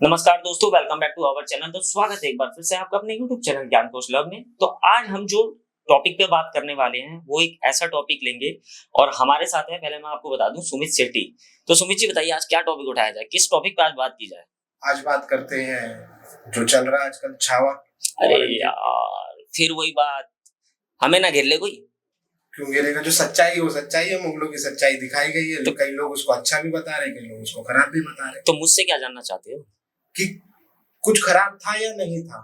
नमस्कार दोस्तों, welcome back to our channel. तो स्वागत है एक बार फिर से आपका अपने यूट्यूब चैनल ज्ञान कौशलभ में। तो आज हम जो टॉपिक पे बात करने वाले हैं वो एक ऐसा टॉपिक लेंगे और हमारे साथ है, पहले मैं आपको बता दूं, सुमित शेट्टी। तो सुमित जी बताइए, आज क्या टॉपिक उठाया जाए, किस टॉपिक पे आज बात की जाए? आज बात करते हैं जो चल रहा है आजकल, छावा। अरे यार, फिर वही बात, हमें ना घेर ले कोई। क्यों गिरेगा? जो सच्चाई है वो सच्चाई है, मुगलों की सच्चाई दिखाई गई है। तो कई लोग उसको अच्छा भी बता रहे हैं, कई लोग उसको खराब भी बता रहे हैं। तो मुझसे क्या जानना चाहते हो कि कुछ खराब था या नहीं था?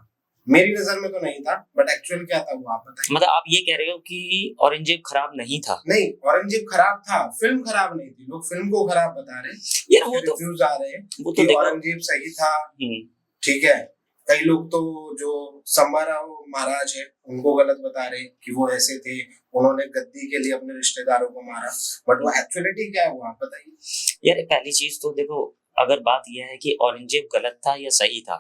मेरी नजर में तो नहीं था, बट एक्चुअल क्या था वो आप बताइए। मतलब आप ये कह रहे हो कि औरंगजेब खराब नहीं था? नहीं, औरंगजेब खराब था, फिल्म खराब नहीं थी। लोग फिल्म को खराब बता रहे हैं, यार वो तो रिव्यूज आ रहे हैं वो तो कि देखो। औरंगजेब सही था। ठीक है, कई लोग तो जो संभाराव महाराज है उनको गलत बता रहे कि वो ऐसे थे, उन्होंने गद्दी के लिए अपने रिश्तेदारों को मारा। बट वो एक्चुअलिटी क्या है वो आप बताइए। यार पहली चीज तो देखो, अगर बात यह है कि औरंगजेब गलत था या सही था,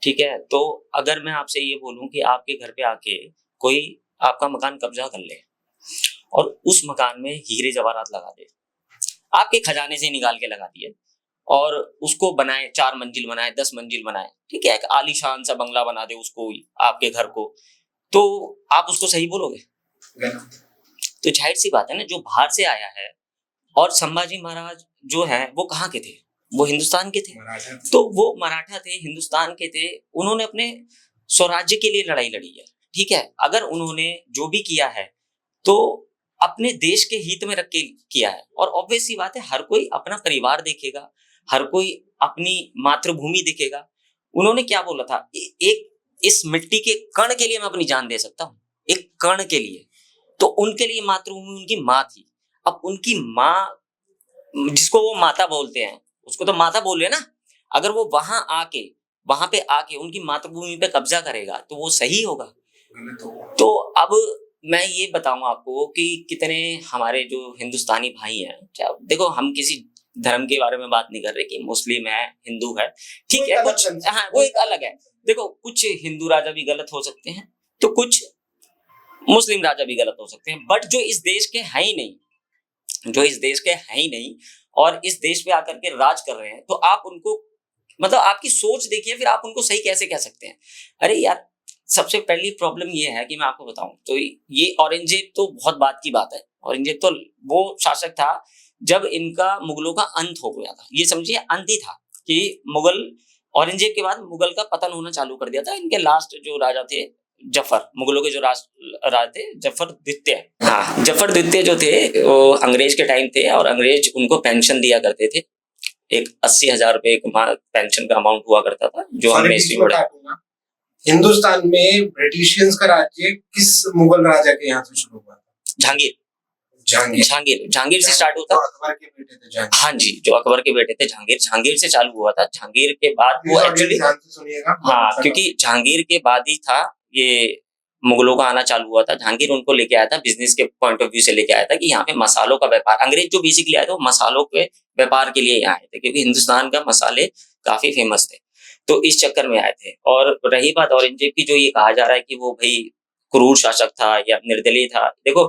ठीक है, तो अगर मैं आपसे ये बोलूं कि आपके घर पे आके कोई आपका मकान कब्जा कर ले और उस मकान में हीरे जवाहरात लगा दे, आपके खजाने से निकाल के लगा दिए और उसको बनाए, 4 मंजिल बनाए, 10 मंजिल बनाए, ठीक है, एक आलीशान सा बंगला बना दे उसको, आपके घर को, तो आप उसको सही बोलोगे? गलत। तो जाहिर सी बात है ना, जो बाहर से आया है। और संभाजी महाराज जो है वो कहाँ के थे? वो हिंदुस्तान के थे। मराठा थे। तो वो मराठा थे, हिंदुस्तान के थे, उन्होंने अपने स्वराज्य के लिए लड़ाई लड़ी है। ठीक है, अगर उन्होंने जो भी किया है तो अपने देश के हित में रख के किया है। और ऑब्वियस सी बात है, हर कोई अपना परिवार देखेगा, हर कोई अपनी मातृभूमि देखेगा। उन्होंने क्या बोला था, एक इस मिट्टी के कण के लिए मैं अपनी जान दे सकता हूँ, एक कण के लिए। तो उनके लिए मातृभूमि उनकी माँ थी। अब उनकी माँ, जिसको वो माता बोलते हैं, उसको तो माता बोल रहे हैं ना, अगर वो वहां पे आके उनकी मातृभूमि पे कब्जा करेगा तो वो सही होगा? तो अब मैं ये बताऊं आपको कि कितने हमारे जो हिंदुस्तानी भाई हैं, देखो हम किसी धर्म के बारे में बात नहीं कर रहे कि मुस्लिम है, हिंदू है, ठीक है, कुछ, हाँ वो एक अलग है। देखो, कुछ हिंदू राजा भी गलत हो सकते हैं, तो कुछ मुस्लिम राजा भी गलत हो सकते हैं, बट जो इस देश के है ही नहीं, जो इस देश के हैं ही नहीं और इस देश पे आकर के राज कर रहे हैं, तो आप उनको, मतलब आपकी सोच देखिए, फिर आप उनको सही कैसे कह सकते हैं? अरे यार, सबसे पहली प्रॉब्लम ये है कि मैं आपको बताऊं तो ये औरंगजेब तो बहुत बात की बात है। औरंगजेब तो वो शासक था जब इनका मुगलों का अंत हो गया था, ये समझिए अंत ही था कि मुगल, औरंगजेब के बाद मुगल का पतन होना चालू कर दिया था। इनके लास्ट जो राजा थे जफर, मुगलों के जो राज थे, जफर द्वितीय। हाँ, जफर द्वितीय जो थे वो अंग्रेज के टाइम थे और अंग्रेज उनको पेंशन दिया करते थे। एक 80,000 रुपए पेंशन का अमाउंट हुआ करता था, जो अंग्रेज से बड़ा। हिंदुस्तान में ब्रिटिशियंस का राज्य किस मुगल राजा के यहाँ से शुरू हुआ? जहांगीर। जहांगीर जहांगीर जहांगीर से स्टार्ट होता। अकबर के बेटे थे जहांगीर। हाँ जी, जो अकबर के बेटे थे जहांगीर, जहांगीर से चालू हुआ था। जहांगीर के बाद वो एक्चुअली, हाँ, क्योंकि जहांगीर के बाद ही था ये मुगलों का आना चालू हुआ था। जहांगीर उनको लेके आया था, बिजनेस के पॉइंट ऑफ व्यू से लेके आया था कि यहाँ पे मसालों का व्यापार, अंग्रेज जो बेसिकली आए थे वो मसालों के व्यापार के लिए यहाँ आए थे, क्योंकि हिंदुस्तान का मसाले काफी फेमस थे, तो इस चक्कर में आए थे। और रही बात औरंगजेब की, जो ये कहा जा रहा है कि वो भाई क्रूर शासक था या निर्दलीय था, देखो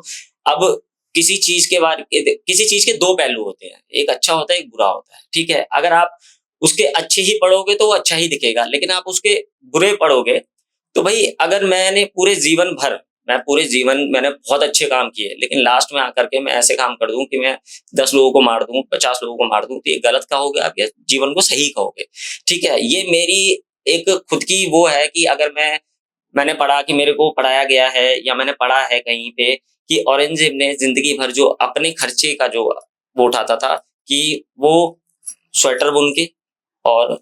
अब किसी चीज के दो पहलू होते हैं, एक अच्छा होता है, एक बुरा होता है, ठीक है। अगर आप उसके अच्छे ही पढ़ोगे तो वो अच्छा ही दिखेगा, लेकिन आप उसके बुरे पढ़ोगे तो भाई, अगर मैं पूरे जीवन मैंने बहुत अच्छे काम किए, लेकिन लास्ट में आकर के मैं ऐसे काम कर दूं कि मैं 10 लोगों को मार दूं, 50 लोगों को मार दूं, तो ये गलत कहोगे आप या जीवन को सही कहोगे? ठीक है, ये मेरी एक खुद की वो है कि अगर मैंने पढ़ा, कि मेरे को पढ़ाया गया है या मैंने पढ़ा है कहीं पे कि औरंगजेब ने जिंदगी भर जो अपने खर्चे का जो वो उठाता था, कि वो स्वेटर बुन के और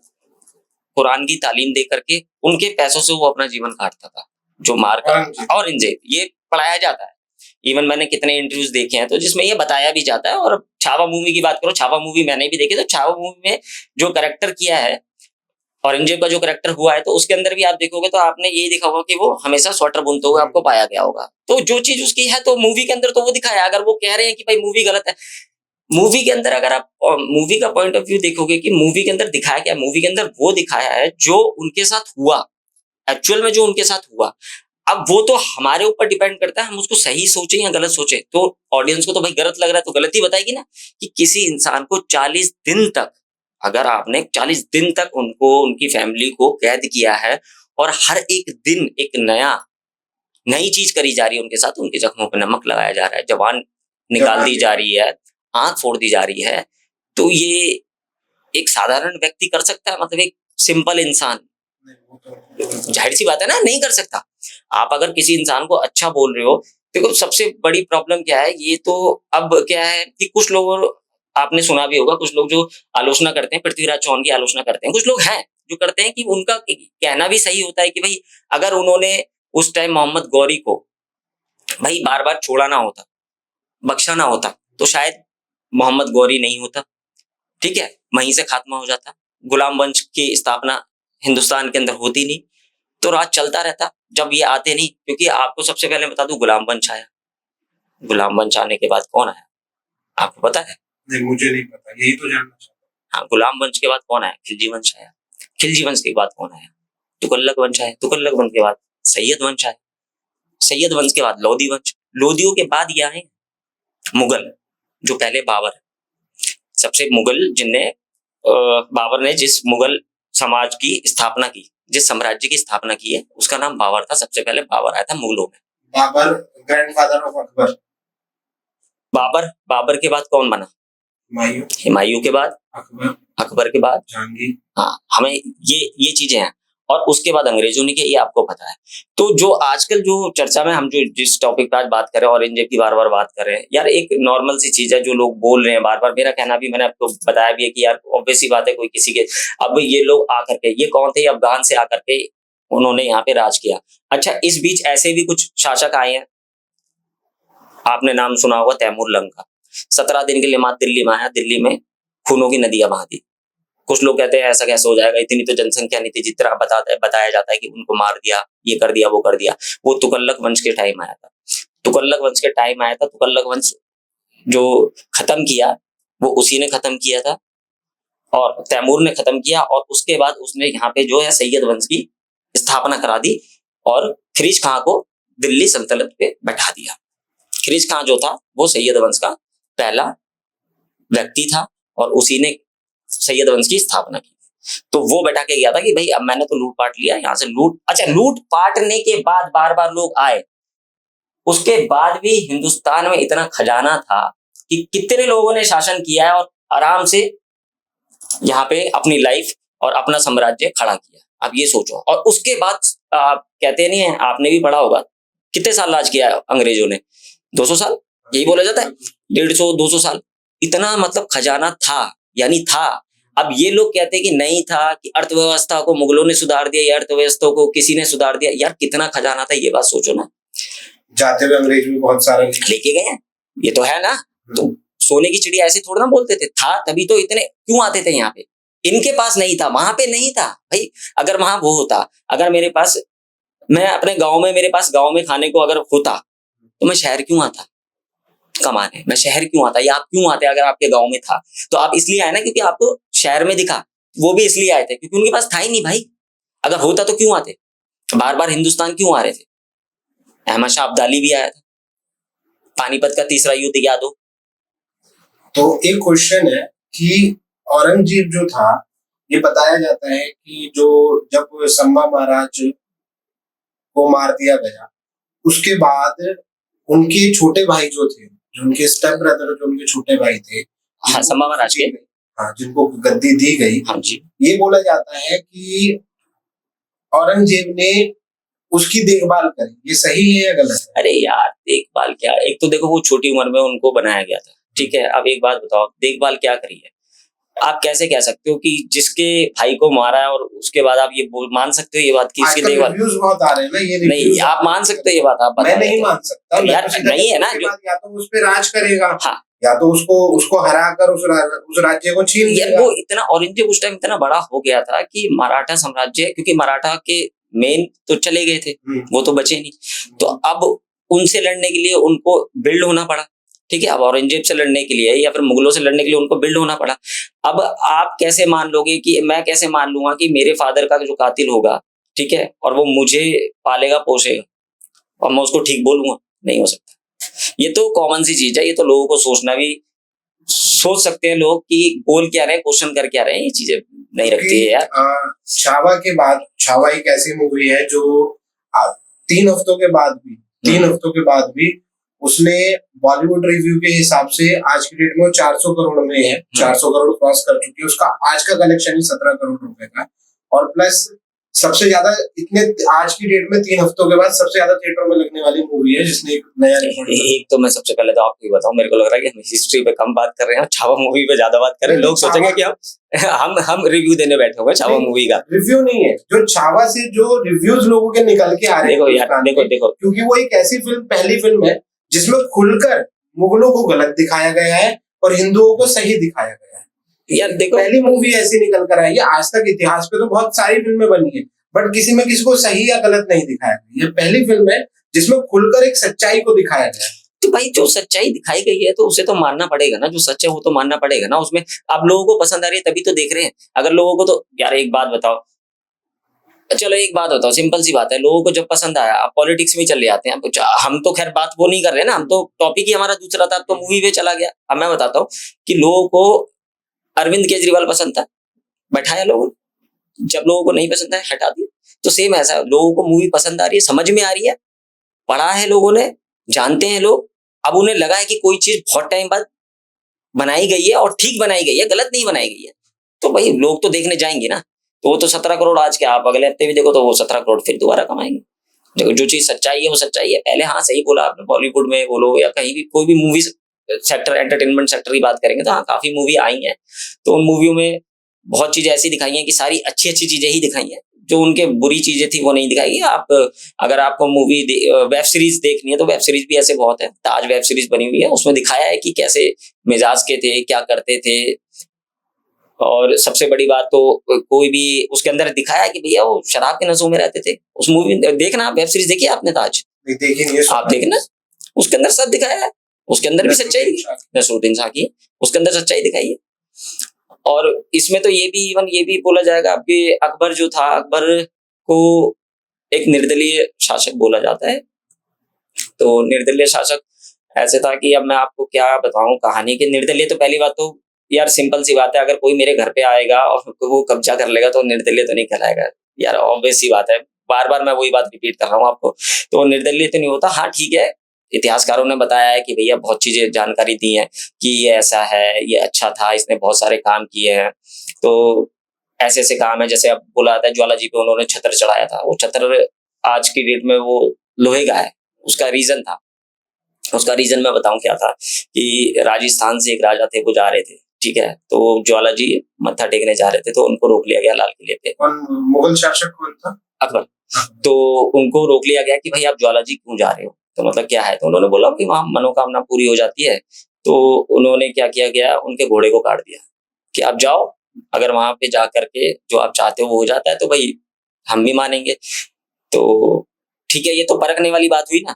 कुरान की तालीम दे करके उनके पैसों से वो अपना जीवन काटता था, जो मार्क औरंगजेब, ये पढ़ाया जाता है। इवन मैंने कितने इंटरव्यूज देखे हैं तो जिसमें ये बताया भी जाता है। और छावा मूवी की बात करो, छावा मूवी मैंने भी देखी, तो छावा मूवी में जो करेक्टर किया है औरंगजेब का, जो करेक्टर हुआ है, तो उसके अंदर भी आप देखोगे तो आपने यही देखा होगा कि वो हमेशा स्वेटर बुनते हुए आपको पाया गया होगा। तो जो चीज उसकी है तो मूवी के अंदर तो वो दिखाया। अगर वो कह रहे हैं कि भाई मूवी गलत है, मूवी के अंदर अगर आप मूवी का पॉइंट ऑफ व्यू देखोगे कि मूवी के अंदर दिखाया क्या, मूवी के अंदर वो दिखाया है जो उनके साथ हुआ, एक्चुअल में जो उनके साथ हुआ। अब वो तो हमारे ऊपर डिपेंड करता है, हम उसको सही सोचे या गलत सोचे। तो ऑडियंस को तो भाई गलत लग रहा है तो गलत ही बताएगी ना, कि किसी इंसान को 40 दिन तक अगर आपने 40 दिन तक उनको, उनकी फैमिली को कैद किया है और हर एक दिन एक नई चीज करी जा रही है उनके साथ, उनके जख्मों पर नमक लगाया जा रहा है, जवान निकाल दी जा रही है, आंख फोड़ दी जा रही है, तो ये एक साधारण व्यक्ति कर सकता है? मतलब एक सिंपल इंसान, जाहिर सी बात है ना, नहीं कर सकता। आप अगर किसी इंसान को अच्छा बोल रहे हो, देखो सबसे बड़ी प्रॉब्लम क्या है, ये तो अब क्या है कि कुछ लोग, आपने सुना भी होगा, कुछ लोग जो आलोचना करते हैं, पृथ्वीराज चौहान की आलोचना करते हैं, कुछ लोग हैं जो करते हैं कि उनका कहना भी सही होता है कि भाई अगर उन्होंने उस टाइम मोहम्मद गौरी को भाई बार बार छोड़ा ना होता, बख्शा ना होता, तो शायद मोहम्मद गौरी नहीं होता, ठीक है, वहीं से खात्मा हो जाता, गुलाम वंश की स्थापना हिंदुस्तान के अंदर होती नहीं, तो राज चलता रहता। जब ये आते नहीं, क्योंकि आपको सबसे पहले बता दूं, गुलाम वंश आया, गुलाम वंश आने के बाद कौन आया आपको पता है? नहीं, मुझे नहीं पता, यही तो जानना चाहता। हाँ, गुलाम वंश के बाद कौन आया? खिलजी वंश आया। खिलजी वंश के बाद कौन आया? तुगलक वंश आया। तुगलक वंश के बाद सैयद वंश आया। सैयद वंश के बाद लोधी वंश। लोधियों के बाद ये आए मुगल, जो पहले बाबर, सबसे मुगल जिनने बाबर ने जिस मुगल समाज की स्थापना की, जिस साम्राज्य की स्थापना की है, उसका नाम बाबर था। सबसे पहले बाबर आया था मुगलों में। Babur grandfather of Akbar. बाबर के बाद कौन बना? हुमायूं। हुमायूं के बाद अकबर के बाद जहांगीर। हाँ, हमें ये चीजें हैं, और उसके बाद अंग्रेजों ने किया, ये आपको पता है। तो जो आजकल जो चर्चा में हम जो जिस टॉपिक पे आज बात कर रहे हैं, औरंगजेब की बार बार बात कर रहे हैं, यार एक नॉर्मल सी चीज है जो लोग बोल रहे हैं बार बार। मेरा कहना भी, मैंने आपको बताया भी है कि यार ऑब्वियस सी बात है, कोई किसी के, अब ये लोग आकर के, ये कौन थे? अफगान से आकर के उन्होंने यहाँ पे राज किया। अच्छा, इस बीच ऐसे भी कुछ शासक आए हैं, आपने नाम सुना होगा तैमूर लंग का। 17 दिन के लिए मात्र दिल्ली में आया, दिल्ली में खूनों की नदियां बहा दी। कुछ लोग कहते हैं ऐसा कैसे हो जाएगा, इतनी तो जनसंख्या नहीं थी, जितना बताया जाता है कि उनको मार दिया, ये कर दिया, वो कर दिया। वो तुगलक वंश के टाइम आया था। तुगलक वंश के टाइम आया था। तुगलक वंश जो खत्म किया, वो उसी ने खत्म किया था, और तैमूर ने खत्म किया, और उसके बाद उसने यहाँ पे जो है सैयद वंश की स्थापना करा दी, और खिरीज खां को दिल्ली सल्तनत पे बैठा दिया। खिरीज खां जो था वो सैयद वंश का पहला व्यक्ति था, और उसी ने सैयद वंश की स्थापना की। तो वो बैठा के गया था कि भाई अब मैंने तो लूट पाट लिया, यहाँ से लूट, अच्छा लूट पाटने के बाद बार बार लोग आए, उसके बाद भी हिंदुस्तान में इतना खजाना था कि कितने लोगों ने शासन किया है और आराम से यहाँ पे अपनी लाइफ और अपना साम्राज्य खड़ा किया। अब ये सोचो, और उसके बाद कहते नहीं है, आपने भी पढ़ा होगा, कितने साल राज किया है अंग्रेजों ने? 200 साल, यही बोला जाता है, 150-200 साल। इतना मतलब खजाना था, यानी था। अब ये लोग कहते हैं कि नहीं था, कि अर्थव्यवस्था को मुगलों ने सुधार दिया, या अर्थव्यवस्था को किसी ने सुधार दिया। यार कितना खजाना था, ये बात सोचो ना। जाते हुए अंग्रेज भी बहुत सारे लेके गए हैं, ये तो है ना। तो सोने की चिड़िया ऐसे थोड़ा ना बोलते थे, था तभी तो इतने क्यों आते थे यहाँ पे। इनके पास नहीं था, वहां पे नहीं था भाई। अगर वहां वो होता, अगर मेरे पास, मैं अपने गांव में, मेरे पास गांव में खाने को अगर होता, तो मैं शहर क्यों आता कमाने? मैं शहर क्यों आता, या आप क्यों आते अगर आपके गांव में था? तो आप इसलिए आए ना क्योंकि आपको शहर में दिखा। वो भी इसलिए आए थे क्योंकि उनके पास था ही नहीं भाई। अगर होता तो क्यों आते? बार बार हिंदुस्तान क्यों आ रहे थे? अहमद शाह अब्दाली भी आया था, पानीपत का तीसरा युद्ध याद हो। तो एक क्वेश्चन है कि औरंगजेब जो था, ये बताया जाता है कि जो जब संभा महाराज को मार दिया गया, उसके बाद उनके छोटे भाई जो थे, जो उनके स्टेप ब्रदर, जो उनके छोटे भाई थे, हाँ, संभा महाराज के, हाँ, जिनको गद्दी दी गई, हाँ जी, ये बोला जाता है कि औरंगजेब ने उसकी देखभाल करी। ये सही है या गलत है? अरे यार देखभाल क्या, एक तो देखो वो छोटी उम्र में उनको बनाया गया था, ठीक है। अब एक बात बताओ, देखभाल क्या करी है? आप कैसे कह सकते हो कि जिसके भाई को मारा है, और उसके बाद आप ये मान सकते हो ये बात कि इसकी देखभाल? रिव्यूज बहुत आ रहे हैं ना, ये नहीं, आप मान सकते हो ये बात? आप मैं नहीं मान सकता यार, नहीं है ना, या तो उस पर राज करेगा, हाँ, या तो उसको हरा कर उस राज्य को छीन लेगा। वो इतना, औरंगजेब उस टाइम इतना बड़ा हो गया था कि मराठा साम्राज्य, क्योंकि मराठा के मेन तो चले गए थे, वो तो बचे नहीं, तो अब उनसे लड़ने के लिए उनको बिल्ड होना पड़ा, ठीक है। अब औरंगजेब से लड़ने के लिए या फिर मुगलों से लड़ने के लिए उनको बिल्ड होना पड़ा। अब आप कैसे मान लोगे कि, मैं कैसे मान लूंगा कि मेरे फादर का जो कातिल होगा, ठीक है, और वो मुझे पालेगा पोसेगा, और मैं उसको ठीक बोलूंगा? नहीं हो सकता। ये तो कॉमन सी चीज है, ये तो लोगों को सोच सकते हैं लोग कि बोल क्या रहे हैं, क्वेश्चन कर क्या रहे हैं, ये चीजें नहीं रखती है यार। छावा के बाद, छावा एक ऐसी मूवी है जो 3 हफ्तों के बाद भी 3 हफ्तों के बाद भी उसने बॉलीवुड रिव्यू के हिसाब से आज की डेट में 400 करोड़ में है, 400 करोड़ क्रॉस कर चुकी है। उसका आज का कलेक्शन ही 17 करोड़ रुपए का, और प्लस सबसे ज्यादा इतने आज की डेट में 3 हफ्तों के बाद सबसे ज्यादा थिएटर में लगने वाली मूवी है जिसने एक नया एक तो मैं सबसे पहले तो आपको बताऊं, मेरे को लग रहा है कि हम हिस्ट्री पे कम बात कर रहे हैं, छावा मूवी पे ज्यादा बात कर रहे हैं। लोग सोचेंगे कि हम रिव्यू देने बैठे हुए छावा मूवी का। रिव्यू नहीं है, जो छावा से जो रिव्यूज लोगों के निकल के आ रहे हैं, देखो यार, देखो क्योंकि वो एक ऐसी फिल्म, पहली फिल्म है जिसमें खुलकर मुगलों को गलत दिखाया गया है और हिंदुओं को सही दिखाया गया है। यार देखो, पहली मूवी ऐसी निकल कर आई है। आज तक इतिहास पे तो बहुत सारी फिल्में बनी है, बट किसी में किसी को सही या गलत नहीं दिखाया गया। ये पहली फिल्म है जिसमें खुलकर एक सच्चाई को दिखाया गया है। तो भाई जो सच्चाई दिखाई गई है तो उसे तो मानना पड़ेगा ना, जो सच है वो तो मानना पड़ेगा ना। उसमें अब लोगों को पसंद आ रही है तभी तो देख रहे हैं। अगर लोगों को तो यार एक बात बताओ, चलो एक बात बताओ, सिंपल सी बात है, लोगों को जब पसंद आया, आप पॉलिटिक्स में चले जाते हैं। हम तो खैर बात वो नहीं कर रहे ना, हम तो टॉपिक ही हमारा दूसरा था, तो मूवी पे चला गया। अब मैं बताता हूँ कि लोगों को अरविंद केजरीवाल पसंद था, बैठाया लोगों ने। जब लोगों को नहीं पसंद आया, हटा दिया। तो सेम ऐसा, लोगों को मूवी पसंद आ रही है, समझ में आ रही है, पढ़ा है लोगों ने, जानते हैं लोग। अब उन्हें लगा है कि कोई चीज बहुत टाइम बाद बनाई गई है और ठीक बनाई गई है, गलत नहीं बनाई गई है, तो भाई लोग तो देखने जाएंगे ना। तो वो तो 17 करोड़ आज के, आप अगले हफ्ते भी देखो तो वो 17 करोड़ फिर दोबारा कमाएंगे। देखो जो चीज सच्चाई है वो सच्चाई है। पहले हाँ सही बोला आपने, बॉलीवुड में बोलो या कहीं भी कोई भी मूवी सेक्टर, एंटरटेनमेंट सेक्टर की बात करेंगे तो हाँ काफी मूवी आई हैं। तो उन मूवियों में बहुत चीजें ऐसी दिखाई हैं कि सारी अच्छी अच्छी चीजें ही दिखाई हैं, जो उनके बुरी चीजें थी वो नहीं दिखाई है। आप अगर आपको मूवी वेब सीरीज देखनी है तो वेब सीरीज भी ऐसे बहुत है। ताज वेब सीरीज बनी हुई है, उसमें दिखाया है कि कैसे मिजाज के थे, क्या करते थे। और सबसे बड़ी बात तो कोई भी उसके अंदर दिखाया है कि भैया वो शराब के नशों में रहते थे। उस मूवी देखना, वेब सीरीज देखी आपने ताज? देखी नहीं है। आप देखना, उसके अंदर सब दिखाया है, उसके अंदर भी सच्चाई, नसरुद्दीन शाह की, उसके अंदर सच्चाई दिखाई है। और इसमें तो ये भी इवन ये भी बोला जाएगा कि अकबर जो था, अकबर को एक निर्दलीय शासक बोला जाता है। तो निर्दलीय शासक ऐसे था कि अब मैं आपको क्या बताऊं कहानी की। निर्दलीय तो पहली बात तो यार सिंपल सी बात है, अगर कोई मेरे घर पे आएगा और वो कब्जा कर लेगा तो निर्दलीय तो नहीं कहलाएगा यार, ऑब्वियस सी बात है। बार बार मैं वही बात रिपीट कर रहा हूँ आपको। तो निर्दलीय तो नहीं होता। हाँ ठीक है, इतिहासकारों ने बताया है कि भैया बहुत चीजें जानकारी दी है कि ये ऐसा है, ये अच्छा था, इसने बहुत सारे काम किए हैं। तो ऐसे ऐसे काम है, जैसे अब बोला जाता है ज्वाला जी पे उन्होंने छत्र चढ़ाया था। वो छत्र आज की डेट में वो लोहे का है। उसका रीजन था, उसका रीजन मैं बताऊं क्या था कि राजस्थान से एक राजा थे, वो जा रहे थे, ठीक है, तो ज्वाला जी मत्था टेकने जा रहे थे, तो उनको रोक लिया गया लाल किले पे। मुगल शासक कौन था? अकबर। तो उनको रोक लिया गया कि भाई आप ज्वाला जी क्यों जा रहे हो, तो मतलब क्या है। तो उन्होंने बोला कि वहां मनोकामना पूरी हो जाती है। तो उन्होंने क्या किया गया, उनके घोड़े को काट दिया कि आप जाओ, अगर वहां पे जा करके जो आप चाहते हो वो हो जाता है तो भाई हम भी मानेंगे। तो ठीक है, ये तो परखने वाली बात हुई ना।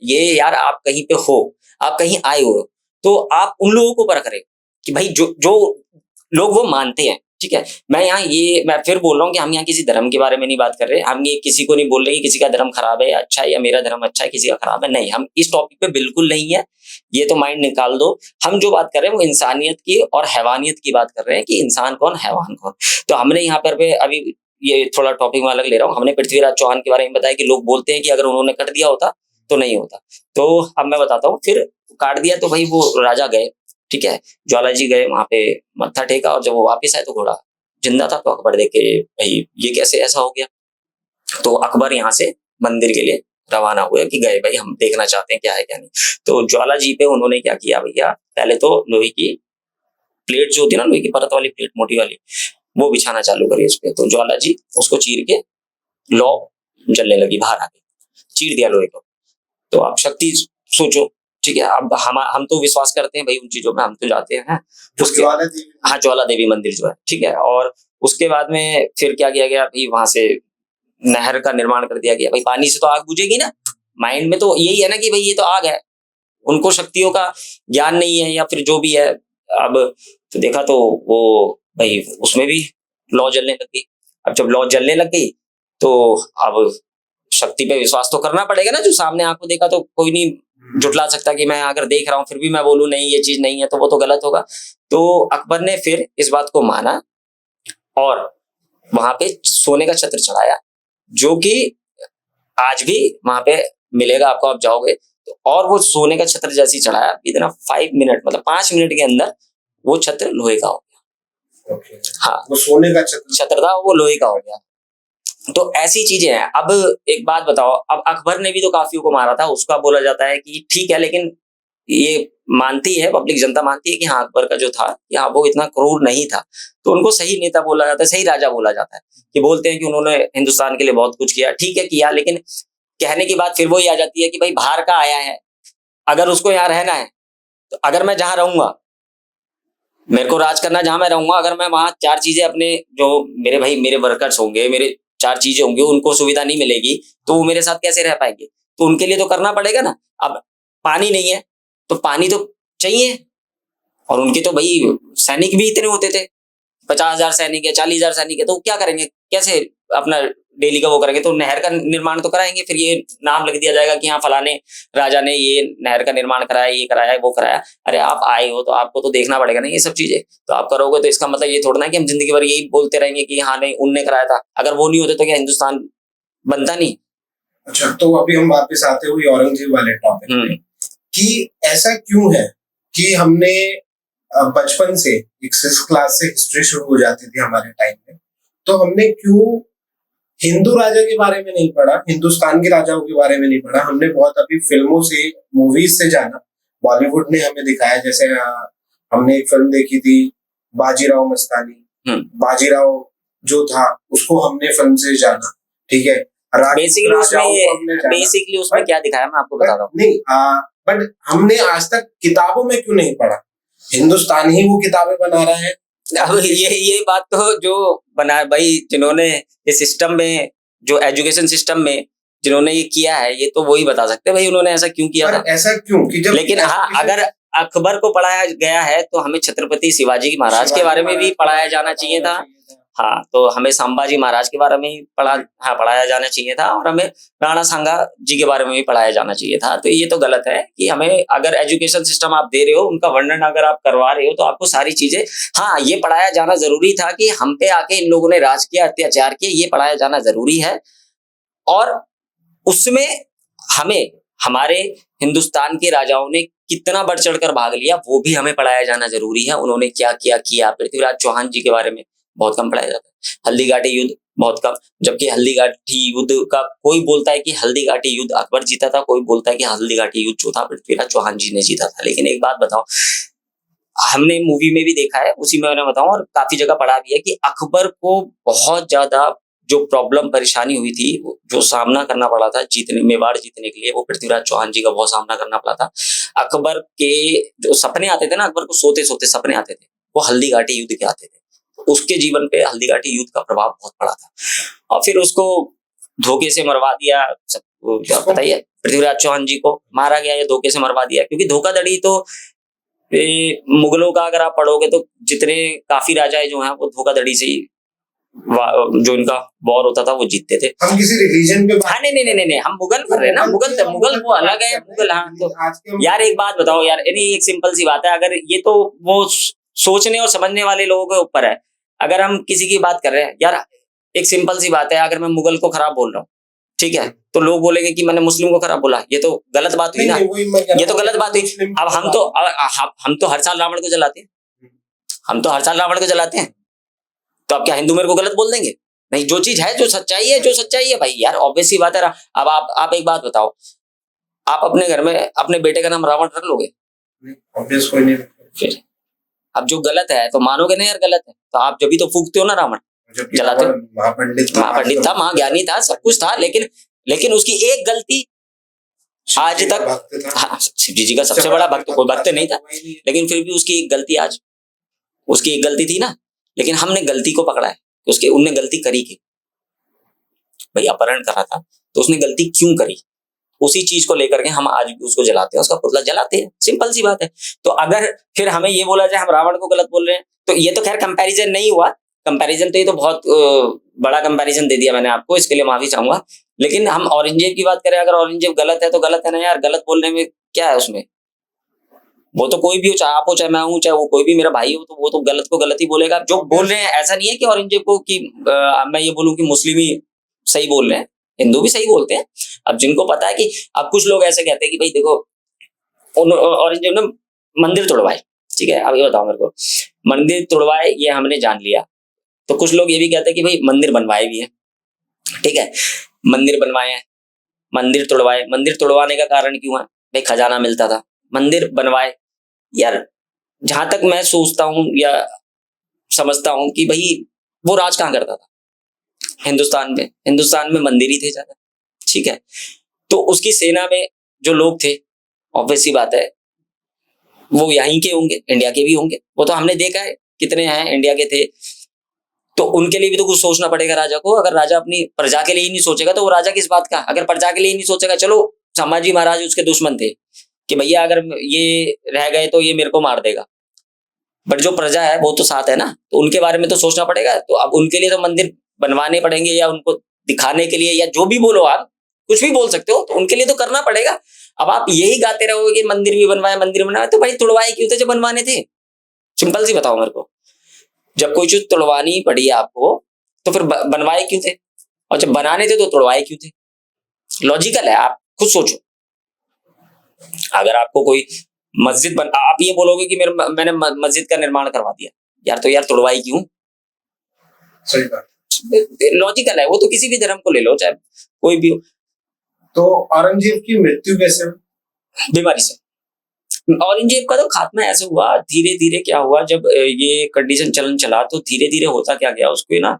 ये यार आप कहीं पे हो, आप कहीं आए हो, तो आप उन लोगों को परख रहे हो कि भाई जो जो लोग वो मानते हैं, ठीक है। मैं फिर बोल रहा हूँ कि हम यहाँ किसी धर्म के बारे में नहीं बात कर रहे। हम ये किसी को नहीं बोल रहे कि किसी का धर्म खराब है या अच्छा है, या मेरा धर्म अच्छा है किसी का खराब है, नहीं, हम इस टॉपिक पे बिल्कुल नहीं है। ये तो माइंड निकाल दो। हम जो बात कर रहे हैं वो इंसानियत की और हैवानियत की बात कर रहे हैं कि इंसान कौन, हैवान कौन। तो हमने यहाँ पर अभी ये थोड़ा टॉपिक में अलग ले रहा हूँ। हमने पृथ्वीराज चौहान के बारे में बताया कि लोग बोलते हैं कि अगर उन्होंने कट दिया होता तो नहीं होता। तो अब मैं बताता हूँ, फिर काट दिया तो भाई वो राजा गए, ठीक है, ज्वाला जी गए वहां पे, मत्था टेका, और जब वो वापस आए तो घोड़ा जिंदा था। तो अकबर देख के भाई ये कैसे ऐसा हो गया। तो अकबर यहाँ से मंदिर के लिए रवाना हुए कि गए भाई हम देखना चाहते हैं क्या है क्या नहीं। तो ज्वाला जी पे उन्होंने क्या किया भैया, पहले तो लोहे की प्लेट जो होती है ना, लोहे की परत वाली प्लेट मोटी वाली, वो बिछाना चालू करी उस पर। तो ज्वाला जी उसको चीर के लौ जलने लगी, बाहर आके चीर दिया लोहे को। तो आप शक्ति सोचो, ठीक है। अब हम तो विश्वास करते हैं भाई उन चीजों में, हम तो जाते हैं। उसके हाँ, ज्वाला देवी मंदिर जो है, ठीक है। और उसके बाद में फिर क्या किया गया भाई, वहां से नहर का निर्माण कर दिया गया। भाई पानी से तो आग बुझेगी ना, माइंड में तो यही है ना कि भाई ये तो आग है। उनको शक्तियों का ज्ञान नहीं है या फिर जो भी है। अब तो देखा तो वो भाई उसमें भी लौ जलने लग गई। अब जब लौ जलने लग गई तो अब शक्ति पे विश्वास तो करना पड़ेगा ना, जो सामने आंखों देखा तो कोई नहीं जुटला सकता कि मैं अगर देख रहा हूं फिर भी मैं बोलूं नहीं ये चीज नहीं है तो वो तो गलत होगा। तो अकबर ने फिर इस बात को माना और वहां पे सोने का छत्र चढ़ाया, जो कि आज भी वहां पे मिलेगा आपको, आप जाओगे तो। और वो सोने का छत्र जैसे ही चढ़ाया, इतना 5 मिनट मतलब 5 मिनट के अंदर वो छत्र लोहे का हो गया। हाँ, वो सोने का छत्र था, वो लोहे का हो गया। तो ऐसी चीजें हैं। अब एक बात बताओ, अब अकबर ने भी तो काफियों को मारा था, उसका बोला जाता है कि ठीक है, लेकिन ये मानती है पब्लिक, जनता मानती है कि हाँ अकबर का जो था यहाँ वो इतना क्रूर नहीं था, तो उनको सही नेता बोला जाता है, सही राजा बोला जाता है। कि बोलते हैं कि उन्होंने हिंदुस्तान के लिए बहुत कुछ किया, ठीक है किया, लेकिन कहने की बात फिर वही आ जाती है कि भाई बाहर का आया है, अगर उसको यहाँ रहना है तो अगर मैं जहां रहूंगा, मेरे को राज करना जहां मैं रहूंगा, अगर मैं वहां 4 चीजें अपने जो मेरे भाई मेरे वर्कर्स होंगे, मेरे 4 चीजें होंगी, उनको सुविधा नहीं मिलेगी तो वो मेरे साथ कैसे रह पाएंगे? तो उनके लिए तो करना पड़ेगा ना। अब पानी नहीं है तो पानी तो चाहिए, और उनके तो भाई सैनिक भी इतने होते थे, 50,000 सैनिक है, 40,000 सैनिक है, तो क्या करेंगे, कैसे अपना डेली का वो करेंगे? तो नहर का निर्माण तो कराएंगे, फिर ये नाम लिख दिया जाएगा कि हाँ फलाने राजा ने ये नहर का निर्माण कराया, ये कराया, वो कराया। अरे आप आए हो तो आपको तो देखना पड़ेगा ना ये सब चीजें, तो आप करोगे। तो इसका मतलब ये थोड़ा ना कि हम जिंदगी भर यही बोलते रहेंगे कि हाँ नहीं उनने कराया था, अगर वो नहीं होते तो क्या हिंदुस्तान बनता नहीं। अच्छा, तो अभी हम वापस आते हुए औरंगजेब वाले टॉपिक पे, कि ऐसा क्यों है कि हमने बचपन से 6th क्लास से हिस्ट्री शुरू हो जाती थी हमारे टाइम में, तो हमने क्यों हिंदू राजा के बारे में नहीं पढ़ा, हिंदुस्तान के राजाओं के बारे में नहीं पढ़ा? हमने बहुत अभी फिल्मों से, मूवीज से जाना, बॉलीवुड ने हमें दिखाया। जैसे हमने एक फिल्म देखी थी बाजीराव मस्तानी, बाजीराव जो था उसको हमने फिल्म से जाना, ठीक है। बेसिकली उसमें क्या दिखाया मैं आपको बता रहा हूँ। नहीं, बट हमने आज तक किताबों में क्यों नहीं पढ़ा? हिंदुस्तान ही वो किताबें बना रहा है। अब ये बात तो जो बना भाई, जिन्होंने इस सिस्टम में, जो एजुकेशन सिस्टम में जिन्होंने ये किया है, ये तो वही बता सकते हैं भाई उन्होंने ऐसा क्यों किया था। ऐसा क्यों कि जब लेकिन हाँ, अगर अकबर को पढ़ाया गया है तो हमें छत्रपति शिवाजी महाराज के बारे में भी पढ़ाया जाना चाहिए था। हाँ, तो हमें संभाजी महाराज के बारे में ही पढ़ाया जाना चाहिए था, और हमें राणा सांगा जी के बारे में भी पढ़ाया जाना चाहिए था। तो ये तो गलत है कि हमें, अगर एजुकेशन सिस्टम आप दे रहे हो, उनका वर्णन अगर आप करवा रहे हो, तो आपको सारी चीजें, हाँ ये पढ़ाया जाना जरूरी था कि हम पे आके इन लोगों ने राज किया, अत्याचार किए, ये पढ़ाया जाना जरूरी है। और उसमें हमें हमारे हिंदुस्तान के राजाओं ने कितना बढ़ चढ़कर भाग लिया वो भी हमें पढ़ाया जाना जरूरी है। उन्होंने क्या क्या किया, पृथ्वीराज चौहान जी के बारे में बहुत कम पढ़ाया जाता है, हल्दीघाटी युद्ध बहुत कम, जबकि हल्दीघाटी युद्ध का कोई बोलता है कि हल्दीघाटी युद्ध अकबर जीता था, कोई बोलता है कि हल्दीघाटी युद्ध जो था पृथ्वीराज चौहान जी ने जीता था। लेकिन एक बात बताओ, हमने मूवी में भी देखा है, उसी में मैंने बताऊं और काफी जगह पढ़ा भी है कि अकबर को बहुत ज्यादा जो प्रॉब्लम परेशानी हुई थी, जो सामना करना पड़ा था जीतने, मेवाड़ जीतने के लिए, वो पृथ्वीराज चौहान जी का बहुत सामना करना पड़ा था। अकबर के जो सपने आते थे ना, अकबर को सोते सोते सपने आते थे, वो हल्दीघाटी युद्ध के आते थे। उसके जीवन पे हल्दीघाटी युद्ध का प्रभाव बहुत पड़ा था, और फिर उसको धोखे से मरवा दिया। सब बताइए, पृथ्वीराज चौहान जी को मारा गया या धोखे से मरवा दिया, क्योंकि धोखाधड़ी तो मुगलों का अगर आप पढ़ोगे तो जितने काफी राजाएं जो हैं वो धोखाधड़ी से ही, जो इनका वॉर होता था वो जीतते थे। हम किसी रिलीजन पे हाँ नहीं, हम मुगल कर रहे हैं ना, मुगल वो अलग है, मुगल। हाँ तो यार एक बात बताओ यार, एक सिंपल सी बात है, अगर ये तो वो सोचने और समझने वाले लोगों के ऊपर है। अगर हम किसी की बात कर रहे हैं यार, एक सिंपल सी बात है, अगर मैं मुगल को खराब बोल रहा हूँ, ठीक है, तो लोग बोलेंगे कि मैंने मुस्लिम को खराब बोला, ये तो गलत बात हुई ना, ये तो गलत बात हुई। अब हम तो हर साल रावण को जलाते हैं, तो अब क्या हिंदू मेरे को गलत बोल देंगे? नहीं, जो चीज है, जो सच्चाई है भाई यार, ऑब्वियस सी बात है। अब आप एक बात बताओ, आप अपने घर में अपने बेटे का नाम रावण रख लोगे? ऑब्वियस कोई नहीं। फिर अब जो गलत है तो मानोगे नहीं यार गलत है, तो आप जब भी तो फूकते हो ना रावण, जलाते हो। महापंडित था, महाज्ञानी था, सब कुछ था, लेकिन उसकी एक गलती आज तक, हाँ शिव जी का सबसे बड़ा भक्त, कोई भक्त नहीं था, लेकिन फिर भी उसकी एक गलती, आज उसकी एक गलती थी ना, लेकिन हमने गलती को पकड़ा है कि उनने गलती करी क्यों? भाई अपहरण करा था तो उसने गलती क्यों करी, उसी चीज को लेकर के हम आज भी उसको जलाते हैं, उसका पुतला जलाते हैं, सिंपल सी बात है। तो अगर फिर हमें ये बोला जाए हम रावण को गलत बोल रहे हैं, तो ये तो खैर कंपैरिजन नहीं हुआ, कंपैरिजन तो ये तो बहुत बड़ा कंपैरिजन दे दिया मैंने आपको, इसके लिए माफी चाहूंगा। लेकिन हम औरंगजेब की बात करें, अगर औरंगजेब गलत है तो गलत है ना यार, गलत बोलने में क्या है उसमें? वो तो कोई भी हो, चाहे आप हो चाहे मैं हूँ चाहे वो कोई भी मेरा भाई हो, तो वो तो गलत को गलत ही बोलेगा। जो बोल रहे हैं ऐसा नहीं है कि औरंगजेब को कि मैं ये बोलूं कि मुस्लिम ही सही बोल रहे हैं, हिंदू भी सही बोलते हैं। अब जिनको पता है कि अब कुछ लोग ऐसे कहते हैं कि भाई देखो औरंगजेब ने मंदिर तोड़वाए, ठीक है, अब ये बताओ मेरे को, मंदिर तोड़वाए ये हमने जान लिया, तो कुछ लोग ये भी कहते हैं कि भाई मंदिर बनवाए भी है, ठीक है, मंदिर बनवाए हैं, मंदिर तोड़वाए, मंदिर तोड़वाने का कारण क्यों है? भाई खजाना मिलता था, मंदिर बनवाए। यार जहां तक मैं सोचता हूँ या समझता हूँ कि भाई वो राज कहाँ करता था? हिंदुस्तान में मंदिर ही थे ज्यादा, ठीक है, तो उसकी सेना में जो लोग थे, ऑब्वियस सी बात है वो यहीं के होंगे, इंडिया के भी होंगे, वो तो हमने देखा है कितने हैं इंडिया के थे, तो उनके लिए भी तो कुछ सोचना पड़ेगा राजा को। अगर राजा अपनी प्रजा के लिए ही नहीं सोचेगा तो वो राजा किस बात का? अगर प्रजा के लिए ही नहीं सोचेगा, चलो संभाजी महाराज उसके दुश्मन थे कि भैया अगर ये रह गए तो ये मेरे को मार देगा, बट जो प्रजा है वो तो साथ है ना, तो उनके बारे में तो सोचना पड़ेगा। तो अब उनके लिए तो मंदिर बनवाने पड़ेंगे, या उनको दिखाने के लिए, या जो भी बोलो, आप कुछ भी बोल सकते हो, तो उनके लिए तो करना पड़ेगा। अब आप यही गाते रहोगे कि मंदिर भी बनवाए मंदिर बनवाए, तो भाई तुड़वाए क्यों थे जब बनवाने थे? सिंपल सी बताओ मेरे को, जब कोई चीज तुड़वानी पड़ी आपको तो फिर बनवाए क्यों थे? और जब बनाने थे तो तुड़वाए क्यों थे? लॉजिकल है, आप खुद सोचो। अगर आपको कोई मस्जिद बन, आप ये बोलोगे कि मैंने मस्जिद का निर्माण करवा दिया, यार तो यार तुड़वाई क्यों? सही बात, लॉजिकल है, वो तो किसी भी धर्म को ले लो, चाहे कोई भी हो। तो औरंगजेब की मृत्यु कैसे हुई? बीमारी से। औरंगजेब का तो खात्मा ऐसे हुआ, धीरे धीरे क्या हुआ, जब ये कंडीशन चलन चला तो धीरे धीरे होता क्या गया, उसको ना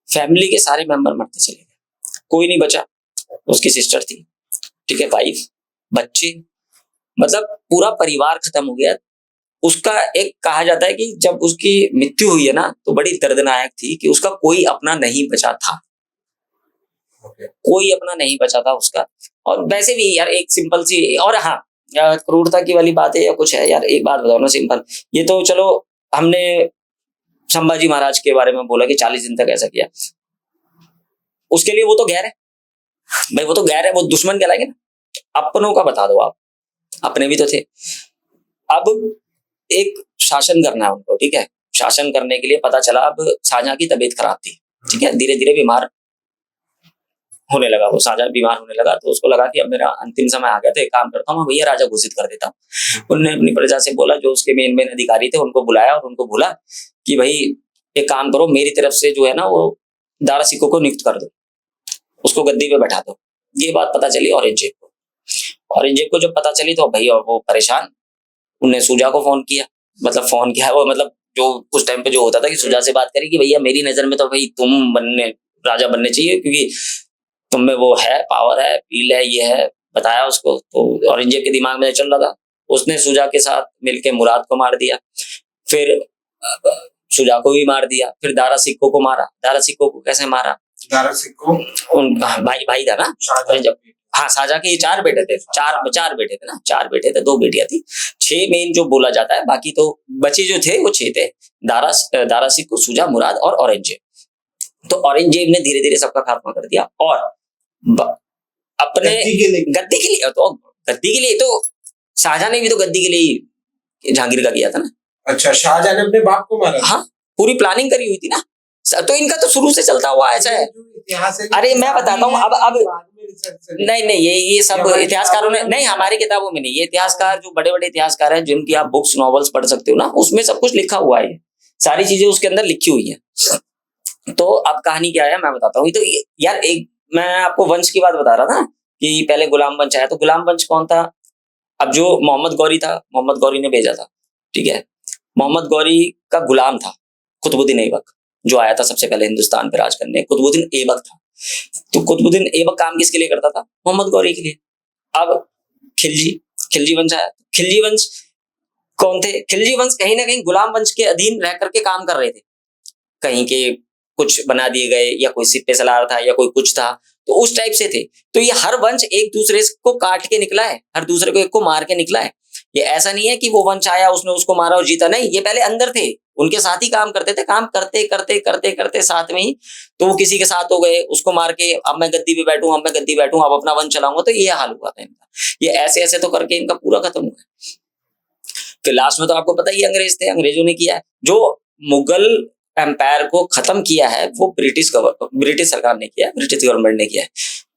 फैमिली के सारे मेंबर मरते चले गए, कोई नहीं बचा। उसकी सिस्टर थी, ठीक है, वाइफ, बच्चे, मतलब पूरा परिवार खत्म हो गया। उसका एक कहा जाता है कि जब उसकी मृत्यु हुई है ना तो बड़ी दर्दनाक थी कि उसका कोई अपना नहीं बचा था, कोई अपना नहीं बचा था उसका। और वैसे भी यार एक सिंपल सी, और हाँ क्रूरता की वाली बात है या कुछ है यार, एक बात बताओ ना सिंपल, ये तो चलो हमने संभाजी महाराज के बारे में बोला कि 40 दिन तक ऐसा किया, उसके लिए वो तो गैर है भाई, वो तो गैर है, वो दुश्मन कहलाएंगे ना। अपनों का बता दो आप, अपने भी तो थे। अब एक शासन करना है उनको, ठीक है, शासन करने के लिए पता चला अब शाहजहां की तबीयत खराब थी, ठीक है, धीरे धीरे बीमार होने लगा, वो शाहजहां बीमार होने लगा, तो उसको लगा कि अब मेरा अंतिम समय आ गया, तो एक काम करता हूँ मैं भैया राजा घोषित कर देता हूँ। उन्होंने अपनी प्रजा से बोला, जो उसके मेन अधिकारी थे उनको बुलाया और उनको बोला कि भाई एक काम करो, मेरी तरफ से जो है ना वो दारा सिक्कों को नियुक्त कर दो, उसको गद्दी पे बैठा दो। ये बात पता चली औरंगजेब को। औरंगजेब को जब पता चली तो भाई और वो परेशान, उनने सूजा को फोन किया, मतलब फोन किया वो, मतलब जो उस टाइम पे जो होता था कि सूजा से बात करी कि भैया मेरी नजर में तो भाई तुम राजा बनने चाहिए, क्योंकि तुम में वो है, पावर है, पील है, ये है, बताया उसको। तो औरंगजेब के दिमाग में चल रहा था, उसने सूजा के साथ मिलके मुराद को मार दिया, फिर सूजा को भी मार दिया, फिर दारा सिक्कों को मारा। दारा सिक्कों को कैसे मारा? दारा सिक्कों उन भाई था ना, हाँ शाहजहां के 4 बेटे थे, चार बेटे थे ना, 4 बेटे थे, 2 बेटियां थी, 6 मेन जो बोला जाता है, बाकी तो बचे जो थे वो 6 थे, दारा सिक्को, सूजा, मुराद और औरंगजेब। तो औरंगजेब ने धीरे धीरे सबका खात्मा कर दिया और अपने गद्दी के लिए तो शाहजहां ने भी तो गद्दी के लिए जहांगीर का किया था ना। अच्छा, शाहजहां ने अपने बाप को मारा? हाँ, पूरी प्लानिंग करी हुई थी ना, तो इनका तो शुरू से चलता हुआ ऐसा है। अरे मैं बताता हूँ, अब नहीं ये सब इतिहासकारों ने, नहीं हमारी किताबों में नहीं, ये इतिहासकार जो बड़े बड़े इतिहासकार हैं जिनकी आप बुक्स नॉवेल्स पढ़ सकते हो ना, उसमें सब कुछ लिखा हुआ है, सारी चीजें उसके अंदर लिखी हुई है। तो अब कहानी क्या है मैं बताता हूँ। तो यार एक मैं आपको वंश की बात बता रहा था कि पहले गुलाम वंश आया, तो गुलाम वंश कौन था? अब जो मोहम्मद गौरी था, मोहम्मद गौरी ने भेजा था, ठीक है, मोहम्मद गौरी का गुलाम था कुतुबुद्दीन ऐबक, जो आया था सबसे पहले हिंदुस्तान पे राज करने, कुतुबुद्दीन ऐबक था। तो कुतुबुद्दीन ऐबक काम किसके लिए करता था? मोहम्मद गौरी के लिए। अब खिलजी वंश आया। खिलजी वंश कौन थे? खिलजी वंश कहीं ना कहीं गुलाम वंश के अधीन रह करके काम कर रहे थे, कहीं के कुछ बना दिए गए, या कोई सिपे सलार था, या कोई कुछ था, तो उस टाइप से थे। तो ये हर वंश एक दूसरे को काट के निकला है, हर दूसरे को एक को मार के निकला है। ये ऐसा नहीं है कि वो वंश आया उसने उसको मारा और जीता, नहीं, ये पहले अंदर थे, उनके साथ ही काम करते थे, काम करते करते करते करते साथ में ही तो वो किसी के साथ हो गए, उसको मार के अब मैं गद्दी पे बैठूं, अब मैं गद्दी बैठूं, अब अपना वंश चलाऊंगा, तो ये हाल हुआ था इनका। ये ऐसे ऐसे तो करके इनका पूरा खत्म हुआ। फिर लास्ट में तो आपको पता ही अंग्रेज थे, अंग्रेजों ने किया है। जो मुगल एम्पायर को खत्म किया है वो ब्रिटिश सरकार ने किया है, ब्रिटिश गवर्नमेंट ने किया है।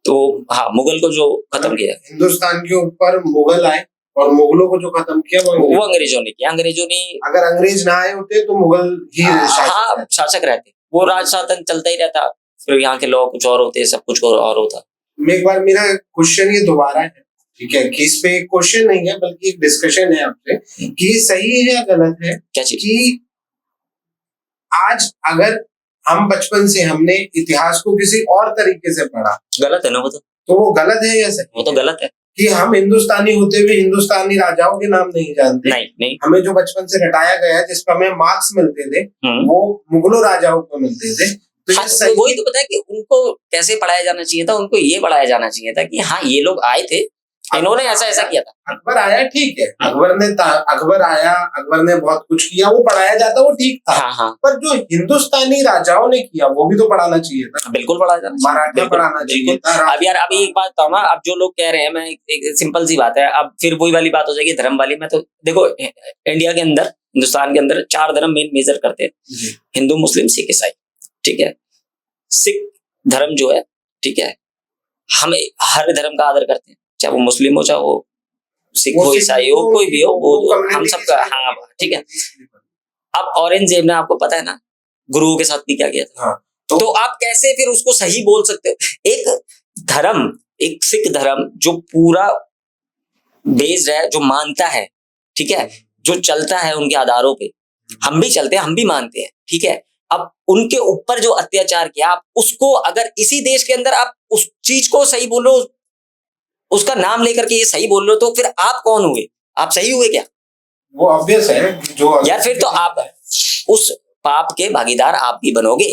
तो हाँ, मुगल को जो खत्म किया है, हिंदुस्तान के ऊपर मुगल आए और मुगलों को जो खत्म किया वो अंग्रेजों ने किया। अंग्रेजों ने, अगर अंग्रेज ना आए होते तो मुगल ही हाँ शासक रहते, वो राज शासन चलता ही रहता, फिर यहाँ के लॉ कुछ और होते, सब कुछ और होता। एक बार मेरा क्वेश्चन ये दोबारा है, ठीक है, कि इस पे एक क्वेश्चन नहीं है बल्कि एक डिस्कशन है आपसे कि ये सही है या गलत है। क्या चीज? कि आज अगर हम बचपन से हमने इतिहास को किसी और तरीके से पढ़ा, गलत है ना वो तो वो गलत है या सही? वो तो गलत है कि हम हिंदुस्तानी होते हुए हिंदुस्तानी राजाओं के नाम नहीं जानते। नहीं, हमें जो बचपन से रटाया गया जिस पर हमें मार्क्स मिलते थे वो मुगलों राजाओं को मिलते थे। तो हाँ, तो वही तो पता है कि उनको कैसे पढ़ाया जाना चाहिए था, उनको ये पढ़ाया जाना चाहिए था कि हाँ ये लोग आए थे, इन्होंने ऐसा किया था। अकबर आया, ठीक है, अकबर आया, अकबर ने बहुत कुछ किया, वो पढ़ाया जाता, वो ठीक था। हाँ। पर जो हिंदुस्तानी राजाओं ने किया वो भी तो पढ़ाना चाहिए था। बिल्कुल पढ़ाया जाना चाहिए, मराठा पढ़ाना चाहिए था। अब यार अभी एक बात बताऊं ना, अब जो लोग कह रहे हैं, मैं एक सिंपल सी बात है, अब फिर वही वाली बात हो जाएगी धर्म वाली। मैं तो देखो, इंडिया के अंदर, हिंदुस्तान के अंदर 4 धर्म मेजर करते हैं, हिंदू, मुस्लिम, सिख, ईसाई, ठीक है। सिख धर्म जो है, ठीक है, हम हर धर्म का आदर करते हैं, चाहे वो मुस्लिम हो, चाहे वो सिख हो, ईसाई हो, कोई भी हो, वो हम सबका, हाँ ठीक है। अब औरंगजेब ने, आपको पता है ना, गुरुओं के साथ भी क्या किया था। हाँ, तो आप कैसे फिर उसको सही बोल सकते हो? एक धर्म, एक सिख धर्म जो पूरा बेस्ड है, जो मानता है, ठीक है, जो चलता है उनके आधारों पे, हम भी चलते हैं, हम भी मानते हैं, ठीक है। अब उनके ऊपर जो अत्याचार किया, आप उसको अगर इसी देश के अंदर आप उस चीज को सही बोलो, उसका नाम लेकर के ये सही बोल रहे हो, तो फिर आप कौन हुए? आप सही हुए क्या? वो ऑब्वियस है जो यार, फिर तो आप उस पाप के भागीदार आप भी बनोगे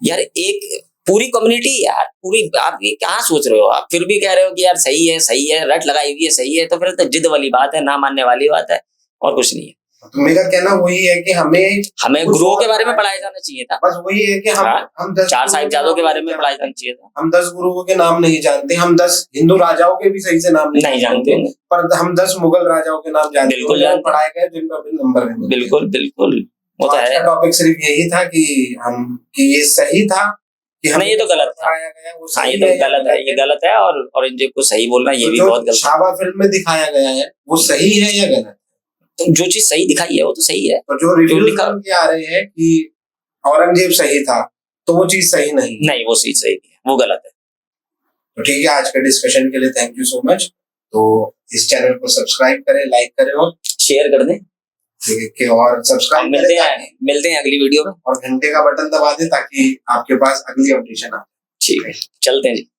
यार। एक पूरी कम्युनिटी यार, पूरी, आप ये क्या सोच रहे हो? आप फिर भी कह रहे हो कि यार सही है, रट लगाई हुई है, सही है, तो फिर तो जिद वाली बात है, ना मानने वाली बात है, और कुछ नहीं है। तो मेरा कहना वही है कि हमें गुरुओं के बारे में पढ़ाया जाना चाहिए था। बस वही है कि हम 4 साहिबजादों के बारे में पढ़ाया जाना चाहिए था। हम 10 गुरुओं के नाम नहीं जानते, हम 10 हिंदू राजाओं के भी सही से नाम नहीं जानते, पर हम 10 मुगल राजाओं के नाम जानते, बिल्कुल पढ़ाए गए जिन पर नंबर है। बिल्कुल वो तो है। टॉपिक सिर्फ यही था कि ये सही था कि नहीं, ये तो गलत था। हाँ, ये तो गलत है, ये गलत है, और औरंगजेब को सही बोलना ये भी बहुत गलत है। छावा फिल्म में दिखाया गया है वो सही है या गलत? तो जो चीज सही दिखाई है वो तो सही है। तो जो रिव्यूज के आ रहे हैं कि औरंगजेब सही था, तो वो चीज सही नहीं, वो चीज सही है, वो गलत है। तो ठीक है, आज के डिस्कशन के लिए थैंक यू सो मच। तो इस चैनल को सब्सक्राइब करें, लाइक करें और शेयर कर दें, ठीक है, और सब्सक्राइब मिलते हैं अगली वीडियो में, और घंटे का बटन दबा दें ताकि आपके पास अगली अपडेशन आए। ठीक है, चलते हैं जी।